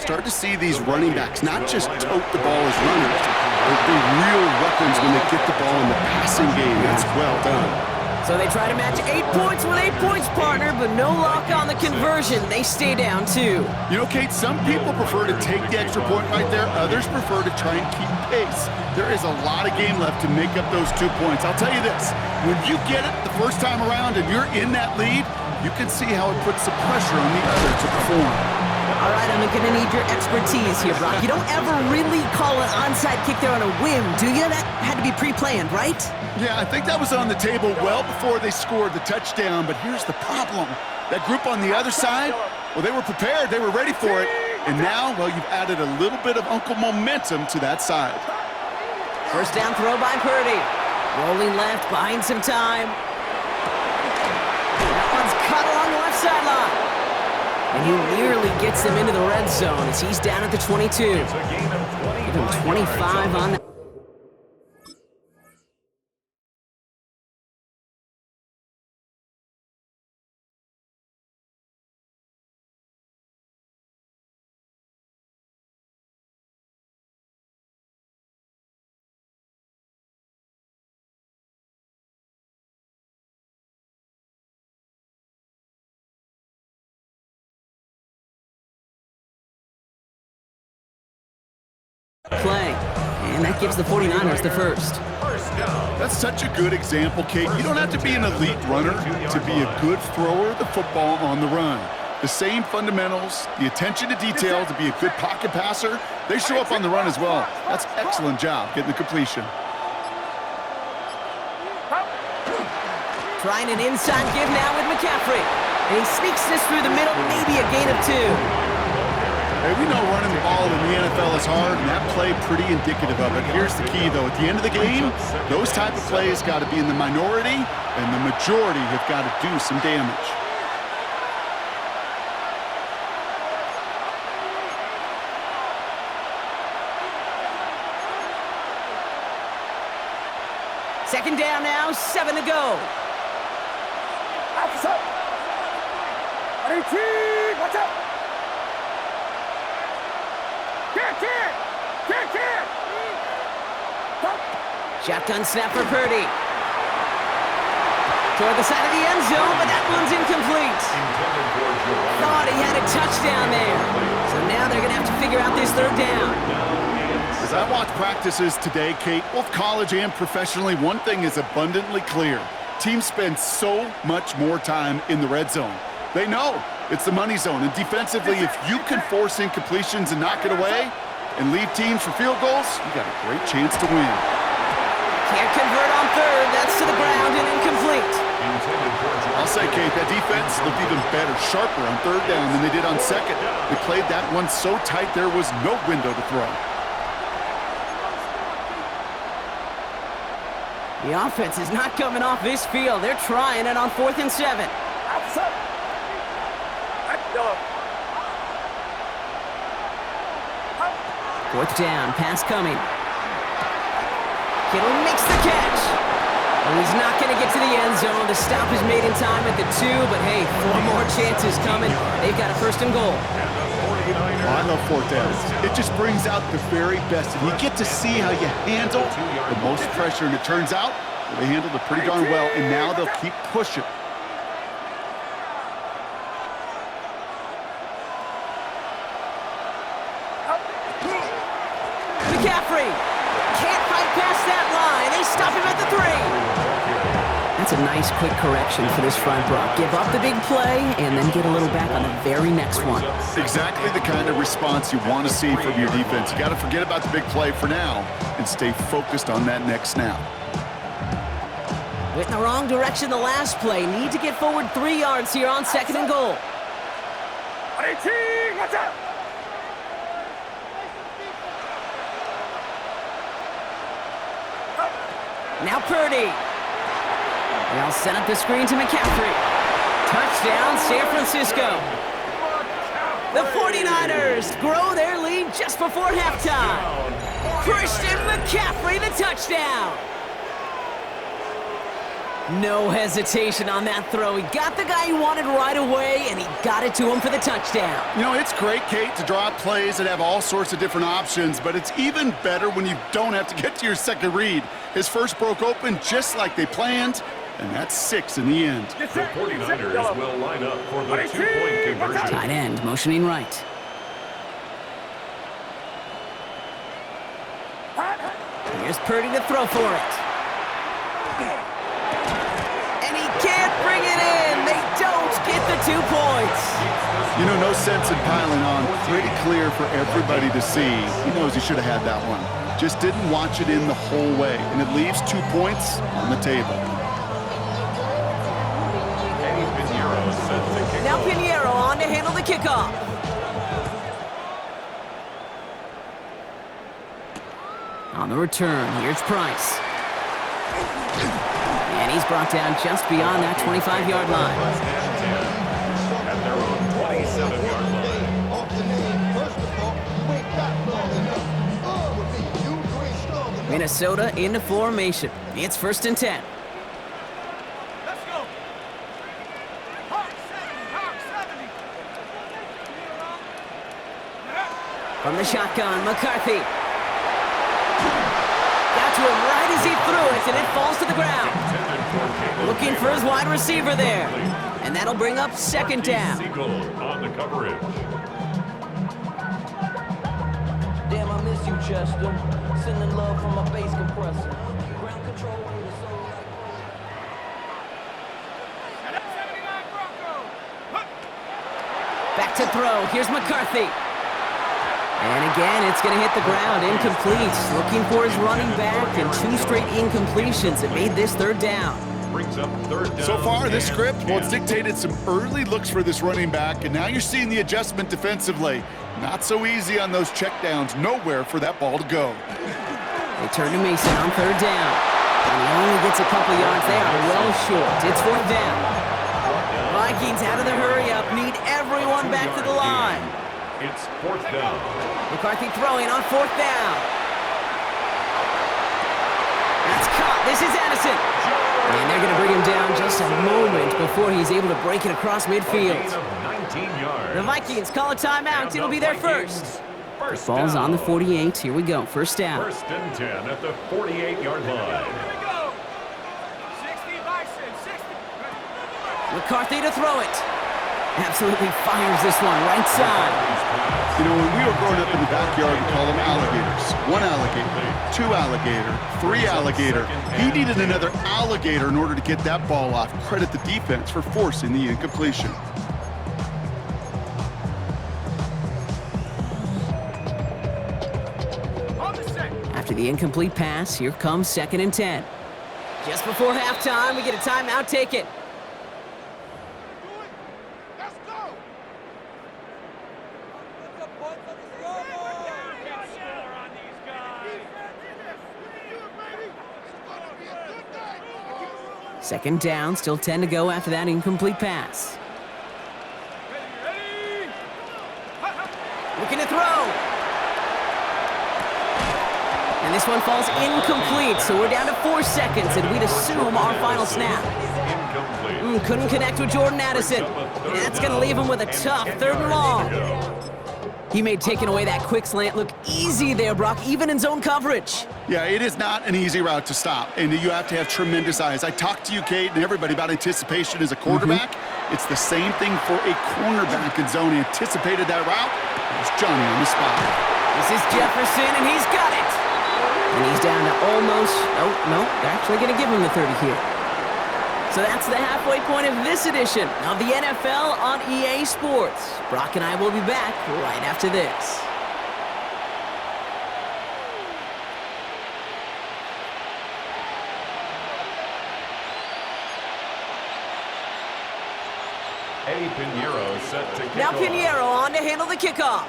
Start to see these running backs not just tote the ball as runners, but be real weapons when they get the ball in the passing game. That's well done. So they try to match 8 points with 8 points, partner, but no lock on the conversion. They stay down 2. You know, Kate, some people prefer to take the extra point right there. Others prefer to try and keep pace. There is a lot of game left to make up those 2 points. I'll tell you this, when you get it the first time around and you're in that lead, you can see how it puts some pressure on the other to perform. All right, I'm going to need your expertise here, Brock. You don't ever really call an onside kick there on a whim, do you? That had to be pre-planned, right? Yeah, I think that was on the table well before they scored the touchdown, but here's the problem. That group on the other side, well, they were prepared, they were ready for it, and now, well, you've added a little bit of Uncle Momentum to that side. First down throw by Purdy. Rolling left, buying some time. That one's cut along the left sideline. And he nearly gets them into the red zone as he's down at the 22. Give him 25 on that. Play, and that gives the 49ers the first. That's such a good example, Kate. You don't have to be an elite runner to be a good thrower of the football on the run. The same fundamentals, the attention to detail to be a good pocket passer, they show up on the run as well. That's an excellent job getting the completion. Trying an inside give now with McCaffrey. And he sneaks this through the middle, maybe a gain of 2. Hey, we know running the ball in the NFL is hard, and that play pretty indicative of it. Here's the key, though. At the end of the game, those type of plays got to be in the minority, and the majority have got to do some damage. Second down now, 7 to go. Watch out! Shotgun snap for Purdy. Toward the side of the end zone, but that one's incomplete. Thought he had a touchdown there. So now they're going to have to figure out this third down. As I watch practices today, Kate, both college and professionally, one thing is abundantly clear. Teams spend so much more time in the red zone. They know it's the money zone, and defensively, if you can force incompletions and knock it away and leave teams for field goals, you got a great chance to win. Can't convert on third. That's to the ground and incomplete. I'll say, Kate, that defense looked even better, sharper on third down than they did on second. They played that one so tight there was no window to throw. The offense is not coming off this field. They're trying it on 4th and 7. Fourth down, pass coming. Kittle makes the catch. Oh, he's not going to get to the end zone. The stop is made in time at the 2, but hey, 4 more chances coming. They've got a first and goal. Oh, I love fourth downs. It just brings out the very best, and you get to see how you handle the most pressure, and it turns out they handled it pretty darn well, and now they'll keep pushing. McCaffrey can't fight past that line. They stop him at the 3. That's a nice quick correction for this front, Brock. Give up the big play and then get a little back on the very next one. Exactly the kind of response you want to see from your defense. You got to forget about the big play for now and stay focused on that next snap. Went in the wrong direction the last play. Need to get forward 3 yards here on 2nd and goal. Watch out! Now Purdy. They'll set up the screen to McCaffrey. Touchdown, San Francisco. The 49ers grow their lead just before halftime. Christian McCaffrey, the touchdown. No hesitation on that throw. He got the guy he wanted right away, and he got it to him for the touchdown. You know, it's great, Kate, to draw up plays that have all sorts of different options, but it's even better when you don't have to get to your second read. His first broke open just like they planned, and that's 6 in the end. The 49ers will line up for the 2-point conversion. Tight end motioning right. Here's Purdy to throw for it. And he can't bring it in. They don't get the 2 points. You know, no sense in piling on. Pretty clear for everybody to see. He knows he should have had that one. Just didn't watch it in the whole way, and it leaves 2 points on the table. Now Pinheiro on to handle the kickoff. On the return, here's Price. And he's brought down just beyond that 25-yard line. At their own 27-yard line. Minnesota into formation. It's 1st and 10. Let's go. Hawk 70. From the shotgun, McCarthy. Got to him right as he threw it, and it falls to the ground. Looking for his wide receiver there. And that'll bring up 2nd down. On the coverage. Damn, I miss you, Chester. Sending love from my bass compressor. Ground control when you so Back to throw. Here's McCarthy. And again, it's going to hit the ground. Incomplete. Looking for his running back, and 2 straight incompletions. It made this 3rd down. Brings up 3rd down. So far, this script, well, it's dictated some early looks for this running back, and now you're seeing the adjustment defensively. Not so easy on those checkdowns. Nowhere for that ball to go. They turn to Mason on 3rd down. And he only gets a couple yards. They are well short. It's 4th down. Vikings out of the hurry-up. Need everyone back to the line. It's 4th down. McCarthy throwing on 4th down. That's caught. This is Addison. And they're going to bring him down just a moment before he's able to break it across midfield. 19 yards. The Vikings call a timeout. It'll be their first. Ball's on the 48. Here we go. 1st down. 1st and 10 at the 48-yard line. McCarthy to throw it. Absolutely fires this one right side. You know, when we were growing up in the backyard, we call them alligators. 1 alligator, 2 alligator, 3 alligator. He needed another alligator in order to get that ball off. Credit the defense for forcing the incompletion. After the incomplete pass, here comes 2nd and 10. Just before halftime, we get a timeout. Take it. Second down, still 10 to go after that incomplete pass. Looking to throw. And this one falls incomplete, so we're down to 4 seconds, and we'd assume our final snap. Incomplete. Couldn't connect with Jordan Addison. And that's going to leave him with a tough 3rd and long. He made taking away that quick slant look easy there, Brock, even in zone coverage. Yeah, it is not an easy route to stop, and you have to have tremendous eyes. I talked to you, Kate, and everybody about anticipation as a quarterback. It's the same thing for a cornerback in zone. He anticipated that route. It was Johnny on the spot. This is Jefferson, and he's got it. And he's down to almost, oh, no, they're actually going to give him the 30 here. So that's the halfway point of this edition of the NFL on EA Sports. Brock and I will be back right after this. Eddie Pinheiro set to kick Now off. Pinheiro on to handle the kickoff.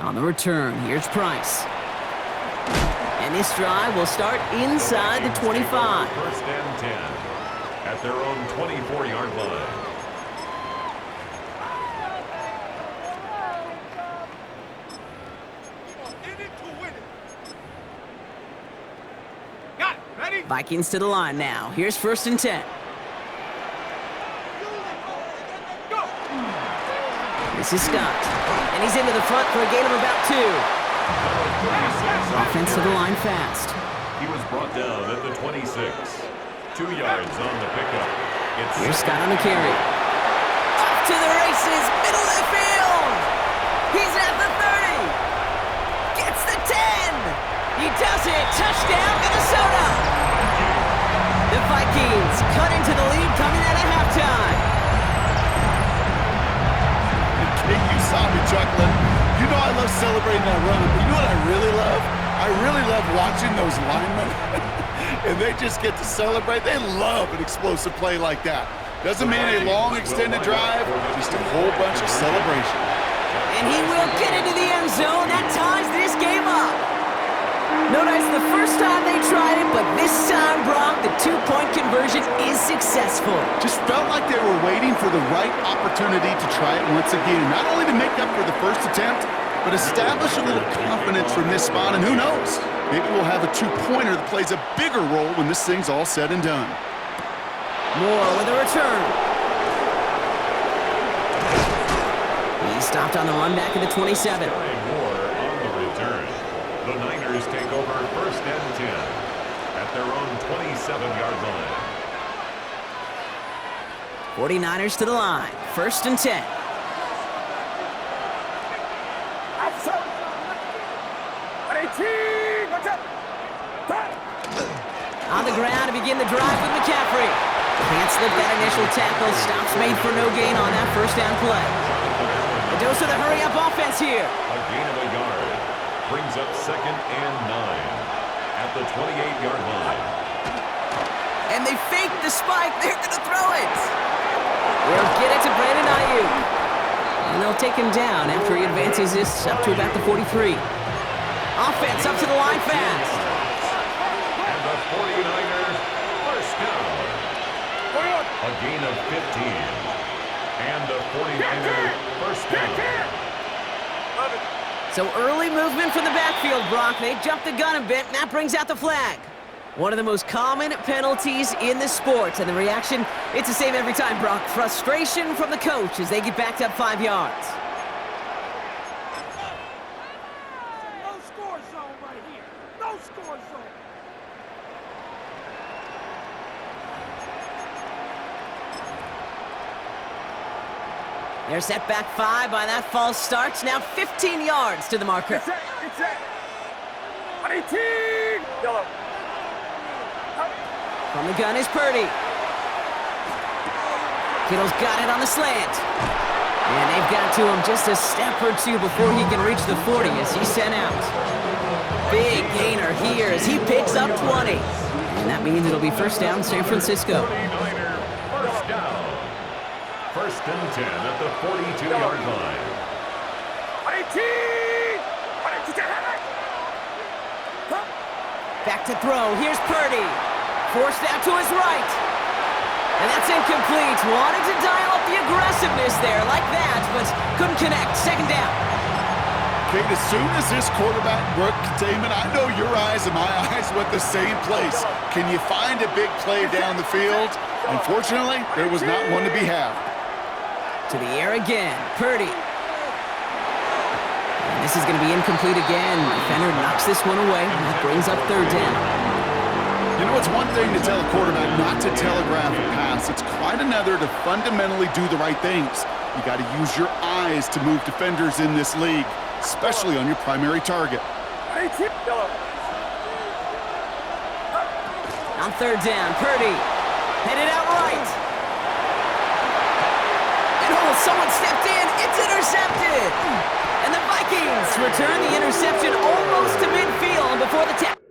On the return, here's Price. And this drive will start inside the 25. 1st and 10 at their own 24-yard line. Vikings to the line now. Here's 1st and 10. This is Scott. And he's into the front for a gain of about 2. Offense to the line fast. He was brought down at the 26. 2 yards on the pickup. Here's Scott on the carry. Off to the races, middle of the field. He's at the 30. Gets the 10. He does it. Touchdown, Minnesota. The Vikings cut into the lead coming out of halftime. Hey, you saw me chuckling. You know I love celebrating that run, but you know what I really love? I really love watching those linemen, and they just get to celebrate. They love an explosive play like that. Doesn't mean a long extended drive, just a whole bunch of celebration. And he will get into the end zone. That ties this game up. Notice the first time they tried it, but this time, Brock, the 2-point conversion is successful. Just felt like they were waiting for the right opportunity to try it once again. Not only to make up for the first attempt, but establish a little confidence from this spot. And who knows, maybe we'll have a 2-pointer that plays a bigger role when this thing's all said and done. Moore with a return. He stopped on the run back at the 27. Moore on the return. The Niners take over 1st and 10 at their own 27-yard line. 49ers to the line. 1st and 10. On the ground to begin the drive with McCaffrey. Can't slip that initial tackle. Stops made for no gain on that 1st down play. A dose of the hurry-up offense here. A gain of a yard brings up 2nd and 9 at the 28-yard line. And they fake the spike. They're going to throw it. They'll get it to Brandon Ayuk. And they'll take him down after he advances this up to about the 43. Offense up to the line fast. And the 49ers, 1st down. A gain of 15. And the 49ers, 1st down. So early movement from the backfield, Brock. They jumped the gun a bit, and that brings out the flag. One of the most common penalties in the sport. And the reaction, it's the same every time, Brock. Frustration from the coach as they get backed up 5 yards. No score zone right here. No score zone. They're set back 5 by that false start. Now 15 yards to the marker. It's it. 18. Yellow. From the gun is Purdy. Kittle's got it on the slant. And they've got to him just a step or 2 before he can reach the 40 as he's sent out. Big gainer here as he picks up 20. And that means it'll be 1st down San Francisco. 49er, 1st down. 1st and 10 at the 42-yard line. 18. Back to throw. Here's Purdy. Forced out to his right. And that's incomplete. Wanted to dial up the aggressiveness there like that, but couldn't connect. 2nd down. Kate, as soon as this quarterback broke containment, I know your eyes and my eyes went the same place. Can you find a big play down the field? Unfortunately, there was not one to be had. To the air again. Purdy. And this is going to be incomplete again. Defender knocks this one away. And that brings up 3rd down. You know, it's one thing to tell a quarterback not to telegraph a pass. It's quite another to fundamentally do the right things. You got to use your eyes to move defenders in this league, especially on your primary target. On 3rd down, Purdy headed out right. And someone stepped in. It's intercepted. And the Vikings return the interception almost to midfield before the tackle.